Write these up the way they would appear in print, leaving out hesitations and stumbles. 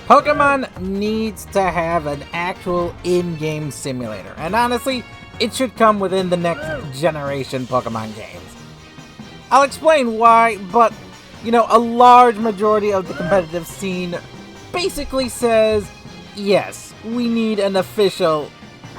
Pokemon needs to have an actual in-game simulator, and honestly, it should come within the next generation Pokemon games. I'll explain why, but, a large majority of the competitive scene basically says, yes, we need an official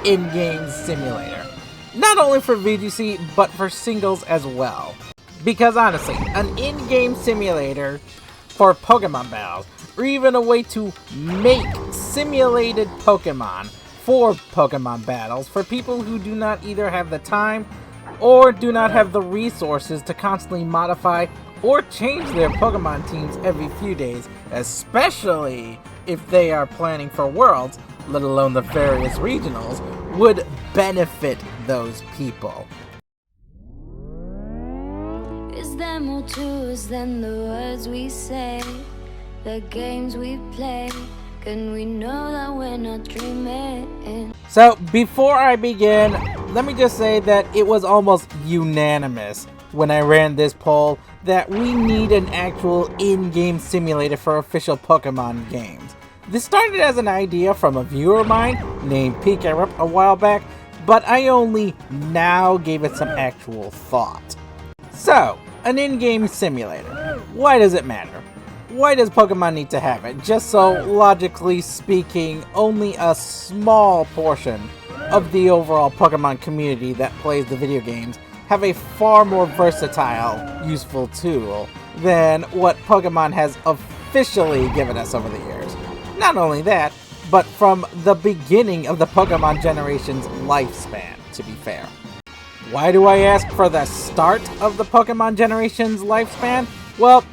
in-game simulator. Not only for VGC, but for singles as well. Because honestly, an in-game simulator for Pokemon battles, or even a way to make simulated Pokemon for Pokemon battles for people who do not either have the time or do not have the resources to constantly modify or change their Pokemon teams every few days, especially if they are planning for Worlds, let alone the various regionals, would benefit those people. Is there more to us than the words we say, the games we play? Can we know that we're not dreaming? So, before I begin, let me just say that it was almost unanimous when I ran this poll that we need an actual in-game simulator for official Pokemon games. This started as an idea from a viewer of mine named PKRup a while back, but I only now gave it some actual thought. So, an in-game simulator. Why does it matter? Why does Pokemon need to have it? Just so, logically speaking, only a small portion of the overall Pokemon community that plays the video games have a far more versatile, useful tool than what Pokemon has officially given us over the years. Not only that, but from the beginning of the Pokemon generation's lifespan, to be fair. Why do I ask for the start of the Pokemon generation's lifespan? Well,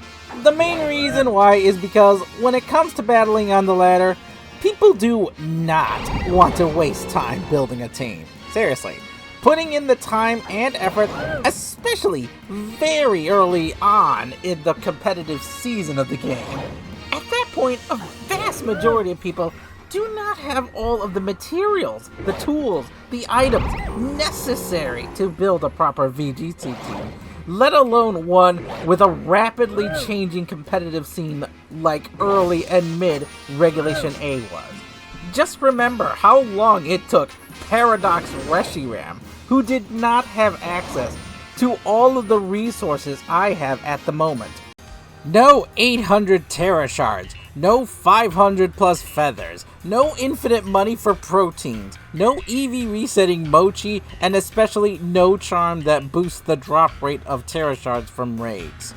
the main reason why is because when it comes to battling on the ladder, people do not want to waste time building a team. Seriously. Putting in the time and effort, especially very early on in the competitive season of the game. At that point, a vast majority of people do not have all of the materials, the tools, the items necessary to build a proper VGC team, let alone one with a rapidly changing competitive scene like early and mid Regulation A was. Just remember how long it took Paradox Reshiram, who did not have access to all of the resources I have at the moment. No 800 Terra Shards, no 500 plus feathers, no infinite money for proteins, no EV resetting Mochi, and especially no charm that boosts the drop rate of Terra Shards from raids.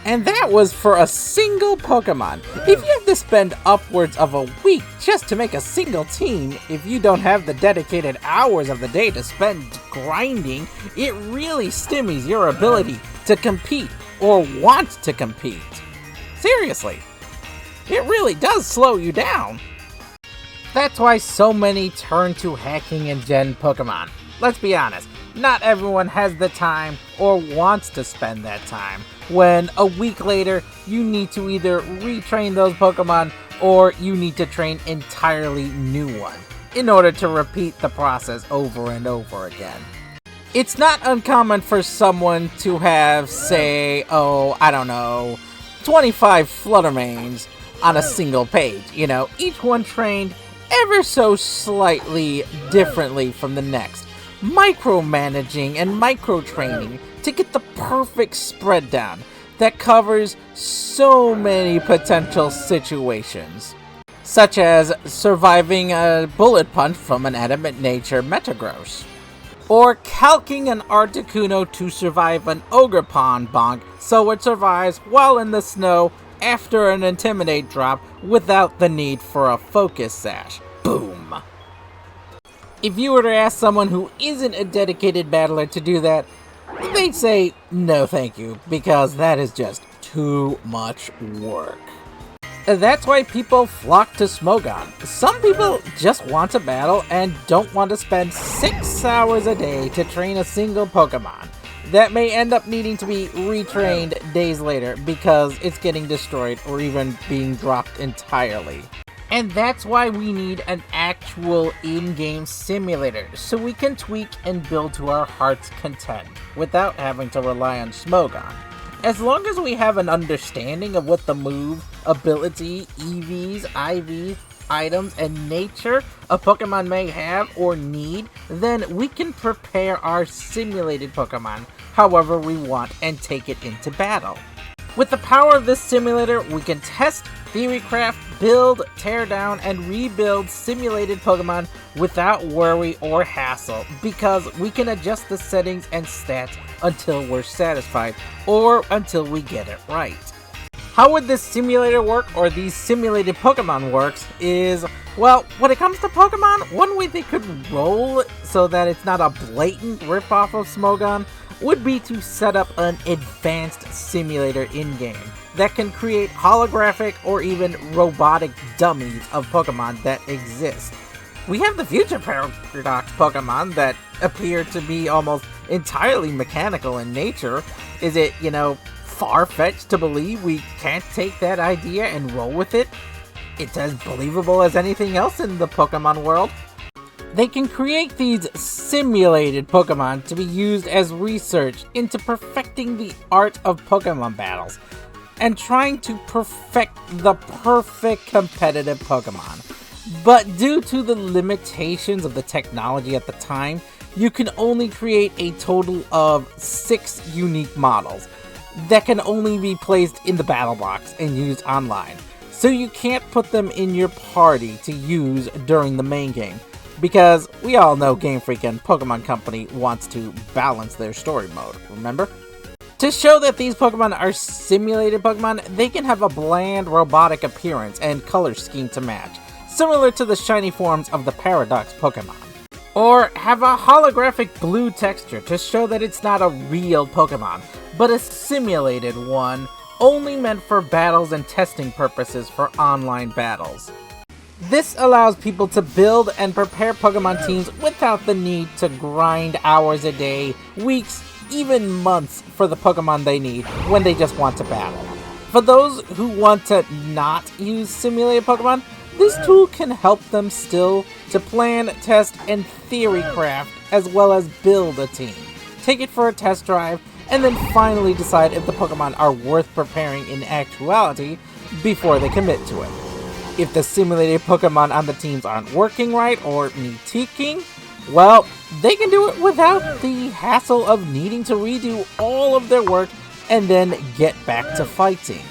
And that was for a single Pokemon. If you have to spend upwards of a week just to make a single team, if you don't have the dedicated hours of the day to spend grinding, it really stymies your ability to compete or want to compete. Seriously, it really does slow you down. That's why so many turn to hacking and gen Pokemon. Let's be honest, not everyone has the time or wants to spend that time, when a week later you need to either retrain those Pokemon or you need to train entirely new ones in order to repeat the process over and over again. It's not uncommon for someone to have, say, 25 Fluttermanes on a single page, each one trained ever so slightly differently from the next, micromanaging and micro-training to get the perfect spread down that covers so many potential situations, such as surviving a bullet punch from an Adamant Nature Metagross, or calking an Articuno to survive an Ogerpon bonk so it survives while in the snow after an Intimidate drop without the need for a Focus Sash. Boom! If you were to ask someone who isn't a dedicated battler to do that, they'd say no thank you, because that is just too much work. That's why people flock to Smogon. Some people just want to battle and don't want to spend 6 hours a day to train a single Pokemon that may end up needing to be retrained days later because it's getting destroyed or even being dropped entirely. And that's why we need an actual in-game simulator, so we can tweak and build to our heart's content without having to rely on Smogon. As long as we have an understanding of what the move, ability, EVs, IVs, items, and nature a Pokemon may have or need, then we can prepare our simulated Pokemon however we want and take it into battle. With the power of this simulator, we can test, theorycraft, build, tear down, and rebuild simulated Pokemon without worry or hassle, because we can adjust the settings and stats until we're satisfied, or until we get it right. How would this simulator work, or these simulated Pokemon works, is, well, when it comes to Pokemon, one way they could roll so that it's not a blatant ripoff of Smogon would be to set up an advanced simulator in-game that can create holographic or even robotic dummies of Pokemon that exist. We have the Future Paradox Pokemon that appear to be almost entirely mechanical in nature. Is it, far-fetched to believe we can't take that idea and roll with it? It's as believable as anything else in the Pokemon world. They can create these simulated Pokemon to be used as research into perfecting the art of Pokemon battles and trying to perfect the perfect competitive Pokemon. But due to the limitations of the technology at the time, you can only create a total of 6 unique models that can only be placed in the battle box and used online. So you can't put them in your party to use during the main game, because we all know Game Freak and Pokemon Company wants to balance their story mode, remember? To show that these Pokemon are simulated Pokemon, they can have a bland robotic appearance and color scheme to match, similar to the shiny forms of the Paradox Pokemon. Or have a holographic blue texture to show that it's not a real Pokemon, but a simulated one, only meant for battles and testing purposes for online battles. This allows people to build and prepare Pokemon teams without the need to grind hours a day, weeks, even months for the Pokemon they need when they just want to battle. For those who want to not use simulated Pokemon, this tool can help them still to plan, test, and theorycraft, as well as build a team. Take it for a test drive, and then finally decide if the Pokemon are worth preparing in actuality before they commit to it. If the simulated Pokemon on the teams aren't working right or need tweaking, well, they can do it without the hassle of needing to redo all of their work and then get back to fighting.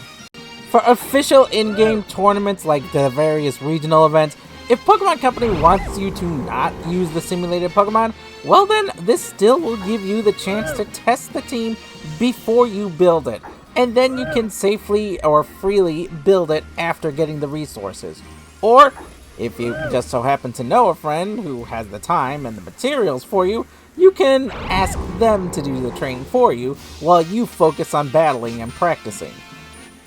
For official in-game tournaments like the various regional events, if Pokemon Company wants you to not use the simulated Pokemon, well then, this still will give you the chance to test the team before you build it, and then you can safely or freely build it after getting the resources. Or, if you just so happen to know a friend who has the time and the materials for you, you can ask them to do the training for you while you focus on battling and practicing.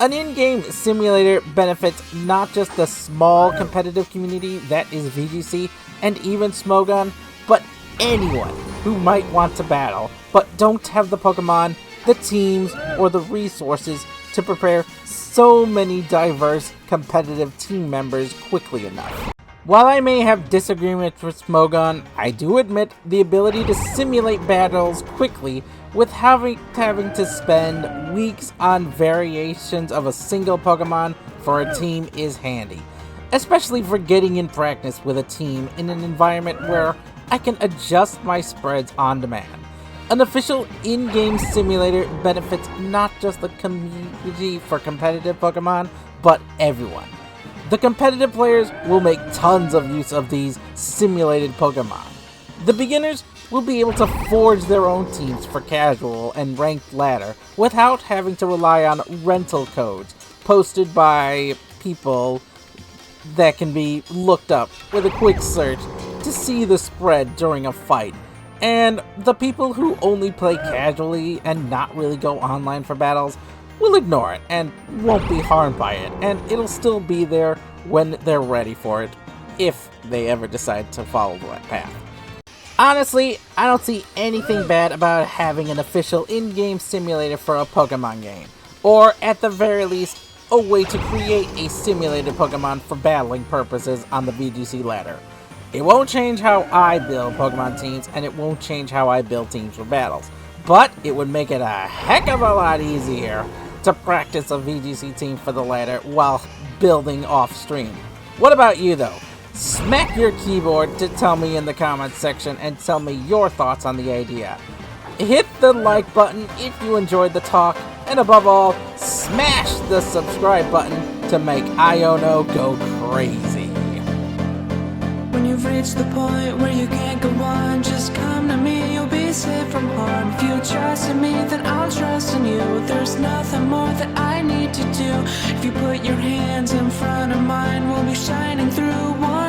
An in-game simulator benefits not just the small competitive community that is VGC and even Smogon, but anyone who might want to battle, but don't have the Pokemon, the teams, or the resources to prepare so many diverse competitive team members quickly enough. While I may have disagreements with Smogon, I do admit the ability to simulate battles quickly with having to spend weeks on variations of a single Pokemon for a team is handy, especially for getting in practice with a team in an environment where I can adjust my spreads on demand. An official in-game simulator benefits not just the community for competitive Pokemon, but everyone. The competitive players will make tons of use of these simulated Pokemon. The beginners will be able to forge their own teams for casual and ranked ladder without having to rely on rental codes posted by people that can be looked up with a quick search to see the spread during a fight. And the people who only play casually and not really go online for battles will ignore it and won't be harmed by it, and it'll still be there when they're ready for it, if they ever decide to follow that path. Honestly, I don't see anything bad about having an official in-game simulator for a Pokemon game, or at the very least, a way to create a simulated Pokemon for battling purposes on the VGC ladder. It won't change how I build Pokemon teams, and it won't change how I build teams for battles. but it would make it a heck of a lot easier to practice a VGC team for the ladder while building off stream. What about you though? Smack your keyboard to tell me in the comments section and tell me your thoughts on the idea. Hit the like button if you enjoyed the talk, and above all, smash the subscribe button to make Iono go crazy. When you've reached the point where you can't go on, just come to me, you'll be safe from harm. If you trust in me, then I'll trust in you. There's nothing more that I need to do. If you put your hands in front of mine, we'll be shining through one